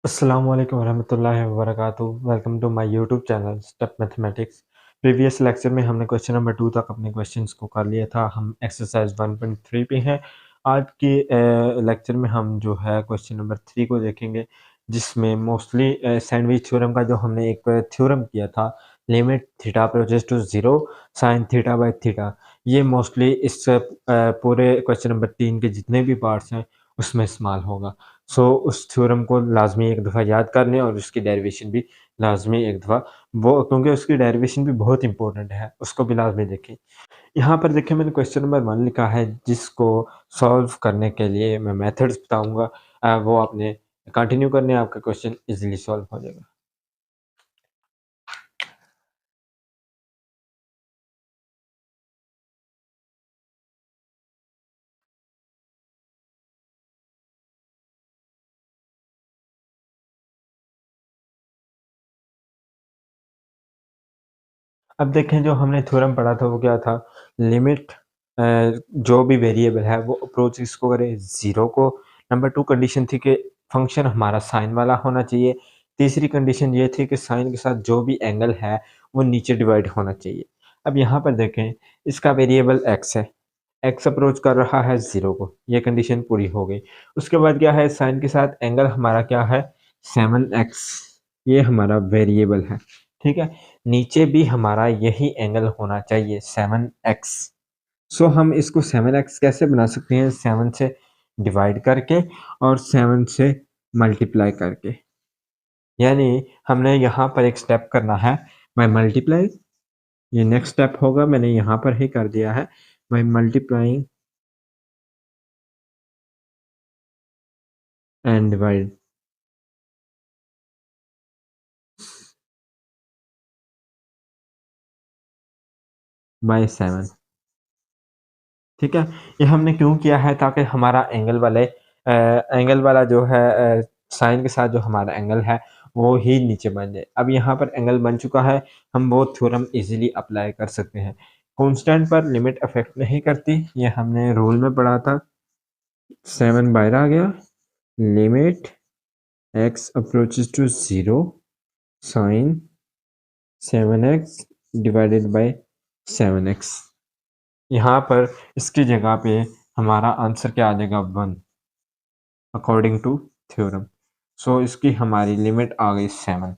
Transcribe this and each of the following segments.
अस्सलामु अलैकुम वरहमतुल्लाहि वबरकातुहू। Welcome to my YouTube channel step mathematics. Previous lecture में हमने क्वेश्चन नंबर 2 तक अपने क्वेश्चंस को कर लिया था। हम एक्सरसाइज 1.3 पे हैं। आज के लेक्चर में हम जो है क्वेश्चन नंबर 3 को देखेंगे, जिसमें मोस्टली सैंडविच थ्योरम का जो हमने एक थ्योरम किया था, limit theta approaches to zero sine theta by theta. ये मोस्टली इस पूरे क्वेश्चन नंबर 3 के जितने भी पार्ट्स हैं उसमें इस्तेमाल होगा। उस थ्योरम को लाज़मी एक दफ़ा याद कर लें और उसकी डेरिवेशन भी लाज़मी एक दफ़ा, वो क्योंकि उसकी डेरिवेशन भी बहुत इम्पोर्टेंट है, उसको भी लाज़मी देखें। यहाँ पर देखिए मैंने क्वेश्चन नंबर 1 लिखा है, जिसको सॉल्व करने के लिए मैं मेथड्स बताऊँगा। वो आपने कंटिन्यू करने, आपका क्वेश्चन ईज़िली सॉल्व हो जाएगा। अब देखें, जो हमने थ्योरम पढ़ा था वो क्या था? लिमिट जो भी वेरिएबल है वो अप्रोच इसको करे ज़ीरो को। नंबर 2 कंडीशन थी कि फंक्शन हमारा साइन वाला होना चाहिए। तीसरी कंडीशन ये थी कि साइन के साथ जो भी एंगल है वो नीचे डिवाइड होना चाहिए। अब यहाँ पर देखें, इसका वेरिएबल x है, x अप्रोच कर रहा है ज़ीरो को, ये कंडीशन पूरी हो गई। उसके बाद क्या है, साइन के साथ एंगल हमारा क्या है? 7x, ये हमारा वेरिएबल है, ठीक है? नीचे भी हमारा यही एंगल होना चाहिए 7x। हम इसको 7x कैसे बना सकते हैं? 7 से डिवाइड करके और 7 से मल्टीप्लाई करके। यानी हमने यहाँ पर एक स्टेप करना है बाय मल्टीप्लाई। ये नेक्स्ट स्टेप होगा, मैंने यहाँ पर ही कर दिया है by multiplying and divide by 7। ठीक है? ये हमने क्यों किया है? ताकि हमारा एंगल वाला जो है साइन के साथ जो हमारा एंगल है वो ही नीचे बन जाए। अब यहाँ पर एंगल बन चुका है, हम वो थ्योरम इजीली अप्लाई कर सकते हैं। कांस्टेंट पर लिमिट अफेक्ट नहीं करती, ये हमने रूल में पढ़ा था। 7 बाहर आ गया। Limit x approaches to zero sine 7x divided by 7x। यहाँ पर इसकी जगह पे हमारा आंसर क्या आ जाएगा? 1 अकॉर्डिंग टू थ्योरम। इसकी हमारी लिमिट आ गई 7।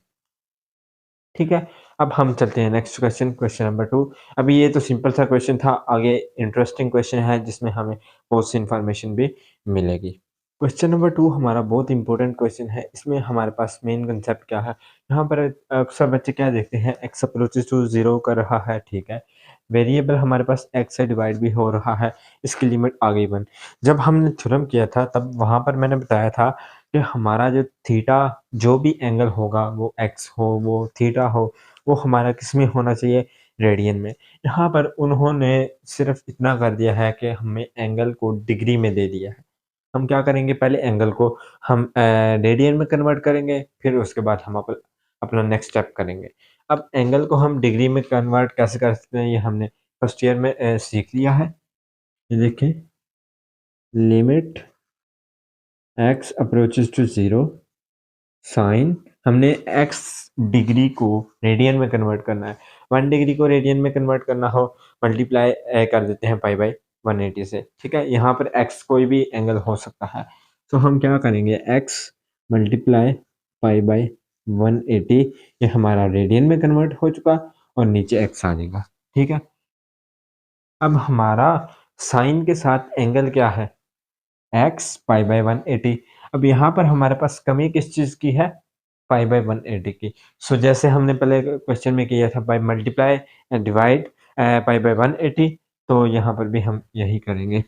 ठीक है? अब हम चलते हैं नेक्स्ट क्वेश्चन, क्वेश्चन नंबर 2। अभी ये तो सिंपल सा क्वेश्चन था, आगे इंटरेस्टिंग क्वेश्चन है जिसमें हमें बहुत सी इन्फॉर्मेशन भी मिलेगी। क्वेश्चन नंबर 2 हमारा बहुत इंपॉर्टेंट क्वेश्चन है। इसमें हमारे पास मेन कंसेप्ट क्या है? यहाँ पर अक्सर बच्चे क्या देखते हैं, x अप्रोचेस टू 0 कर रहा है, ठीक है? वेरिएबल हमारे पास x से डिवाइड भी हो रहा है, इसकी लिमिट आ गई 1। जब हमने थ्योरम किया था तब वहाँ पर मैंने बताया था कि हमारा जो थीटा, जो भी एंगल होगा, वो x हो, वो थीटा हो, वो हमारा किस में होना चाहिए? रेडियन में। यहाँ पर उन्होंने सिर्फ इतना कर दिया है कि हमें एंगल को डिग्री में दे दिया है। हम क्या करेंगे, पहले एंगल को हम रेडियन में कन्वर्ट करेंगे, फिर उसके बाद हम अपना नेक्स्ट स्टेप करेंगे। अब एंगल को हम डिग्री में कन्वर्ट कैसे कर सकते हैं, ये हमने फर्स्ट ईयर में सीख लिया है। ये देखें, limit x approaches to zero sine, हमने x डिग्री को रेडियन में कन्वर्ट करना है। 1 डिग्री को रेडियन में कन्वर्ट करना हो, मल्टीप्लाई कर देते हैं पाई बाय 180 से, ठीक है? यहाँ पर x कोई भी एंगल हो सकता है। हम क्या करेंगे, x मल्टीप्लाई पाई बाय 180, ये हमारा रेडियन में कन्वर्ट हो चुका और नीचे x आ जाएगा, ठीक है? अब हमारा साइन के साथ एंगल क्या है? x pi by 180। अब यहाँ पर हमारे पास कमी किस चीज़ की है? पाई बाय 180 की। जैसे हमने पहले क्वेश्चन में किया था by multiply and divide pi by 180, तो यहाँ पर भी हम यही करेंगे।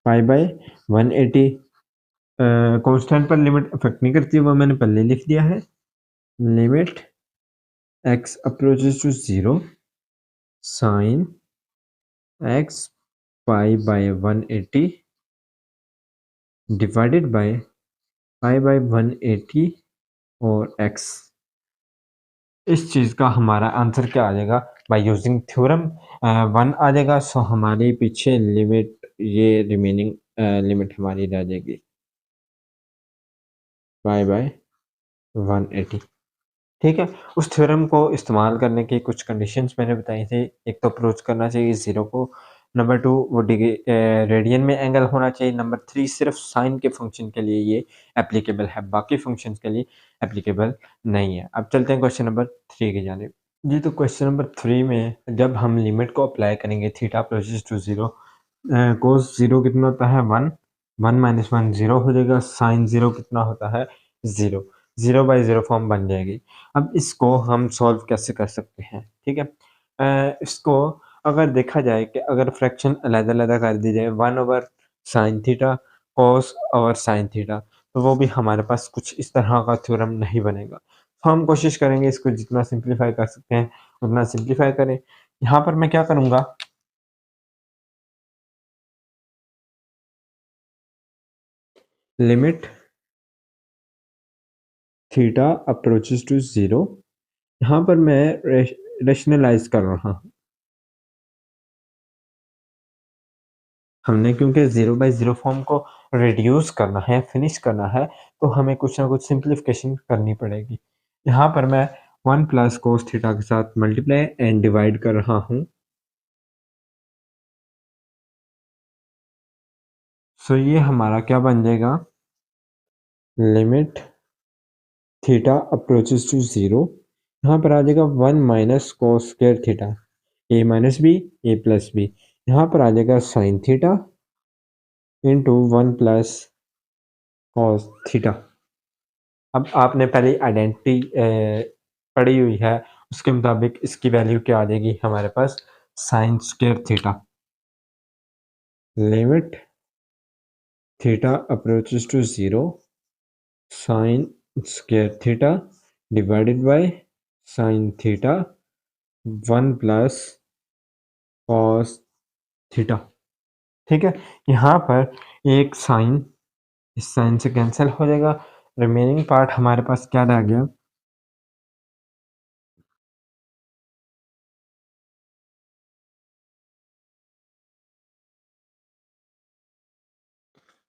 पाई बाय 180 कांस्टेंट पर लिमिट अफेक्ट नहीं करती, वो मैंने पहले लिख दिया है। Limit x approaches to zero sine x pi by 180 divided by pi by 180 और x। इस चीज़ का हमारा आंसर क्या आ जाएगा? बाय यूजिंग थ्योरम 1 आ जाएगा। हमारे पीछे लिमिट ये रिमेनिंग लिमिट हमारी रह जाएगी y/180। ठीक है? उस थ्योरम को इस्तेमाल करने की कुछ कंडीशंस मैंने बताई थी। एक तो अप्रोच करना चाहिए 0 को, नंबर 2 वो रेडियन में एंगल होना चाहिए, नंबर 3 सिर्फ़ साइन के फ़ंक्शन के लिए ये एप्लीकेबल है, बाकी फ़ंक्शंस के लिए एप्लीकेबल नहीं है। अब चलते हैं क्वेश्चन नंबर 3 की जानिब। जी, तो क्वेश्चन नंबर 3 में जब हम लिमिट को अप्लाई करेंगे थीटा अप्रोचेस टू 0, कोस 0 कितना होता है 1, 1 माइनस 1 0 हो जाएगा, साइन 0 कितना होता है 0, 0/0 फॉर्म बन जाएगी। अब इसको हम सॉल्व कैसे कर सकते हैं, ठीक है? इसको अगर देखा जाए कि अगर फ्रैक्शन अलग-अलग कर दी जाए 1 over sine theta, cos over sine theta, तो वो भी हमारे पास कुछ इस तरह का थ्योरम नहीं बनेगा। तो हम कोशिश करेंगे इसको जितना सिंप्लीफाई कर सकते हैं, उतना सिंप्लीफाई करें। यहाँ पर मैं क्या करूँगा, लिमिट थीटा अप्रोचेस टू 0, यहाँ पर मैं रैशनलाइज़ कर रहा हूँ। हमने क्योंकि 0/0 फॉर्म को रिड्यूस करना है, फिनिश करना है, तो हमें कुछ ना कुछ सिंप्लीफिकेशन करनी पड़ेगी। यहाँ पर मैं 1 प्लस कोस थीटा के साथ मल्टीप्लाई एंड डिवाइड कर रहा हूँ। सो ये हमारा क्या बन जाएगा, लिमिट थीटा अप्रोचेस टू 0, यहाँ पर आ जाएगा 1 माइनस कोस स्क्वायर थीटा, ए माइनस बी, ए प्लस बी। यहाँ पर आ जाएगा sine theta into 1 plus cos theta. अब आपने पहले आइडेंटिटी पढ़ी हुई है, उसके मुताबिक इसकी वैल्यू क्या आ जाएगी हमारे पास, sine square theta. Limit theta approaches to 0, sine square theta divided by sine theta 1 plus cos theta. ठीक है? यहाँ पर एक साइन इस साइन से कैंसिल हो जाएगा, रिमेनिंग पार्ट हमारे पास क्या रह गया,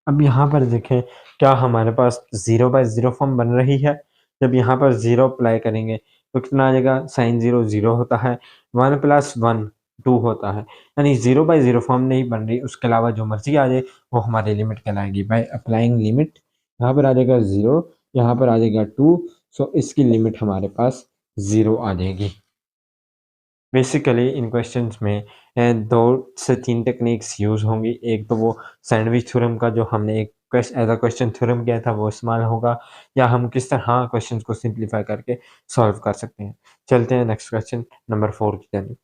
अब यहाँ पर देखें क्या हमारे पास 0/0 फॉर्म बन रही है। जब यहाँ पर 0 अप्लाई करेंगे तो कितना आ जाएगा, साइन 0 0 होता है, 1 प्लस 1 2 होता है, यानी 0/0 फॉर्म नहीं बन रही। उसके अलावा जो मर्जी आ जाए वो हमारी लिमिट कहलाएगी। बाय अप्लाइंग लिमिट यहाँ पर आ जाएगा 0, यहाँ पर आ जाएगा 2, सो इसकी लिमिट हमारे पास 0 आ जाएगी। बेसिकली इन क्वेश्चंस में 2 से 3 टेक्निक्स यूज़ होंगी। एक तो वो सैंडविच थ्योरम का जो हमने एक एज़ अ क्वेश्चन थ्योरम किया था वो इस्तेमाल होगा, या हम किस तरह क्वेश्चंस को सिंप्लीफाई करके सॉल्व कर सकते हैं। चलते हैं नेक्स्ट क्वेश्चन नंबर 4 की जानिब।